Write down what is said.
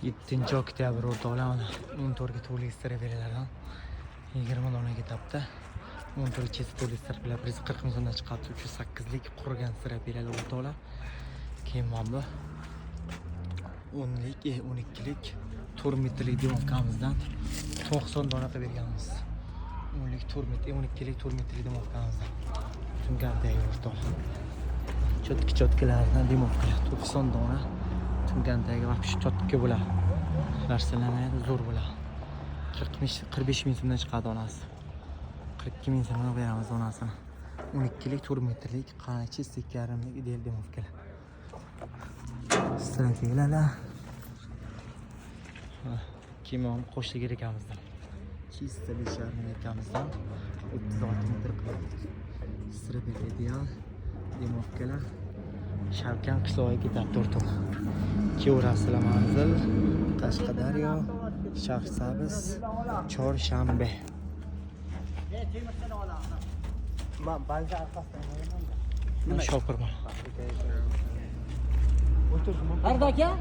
7 oktyabr o'rtoqlar, 14 ga turistlar beriladi. 20 dona ketapti. 14 chet turistlar bilan 140 ming so'mdan chiqadi. 308 lik qurgan sira beriladi o'rtoqlar. Keyin mana bu 10 lik, 12 lik 4 metrlik demovkamizdan 90 dona qilib berganmiz. 10 lik 4 metr, 12 lik 4 metrlik demovkamizdan. Tungandagi o'rtoqlar. Chotki-chotkilardan demovkalar 90 dona. Tungandagi вообще chotki bo'ladi. Narsalarni zo'r bo'ladi. 45 ming so'mdan chiqadi onasi. 42 ming so'mdan beramiz onasini. 12 lik 4 metrlik qanacha yarimlik ideal demovkalar. Strategiyalar. Kimon qo'shligir ekamizdan. Chista 5,5 ekamizdan 36 metr qiladi. Strategiya ideal demovkalar. Shavkan qishlog'iga ketadi o'rtoqlar. Kevraslar manzil Qashqadaryo, Shahrisabz, Chorshanba. Shopirman. Arda aka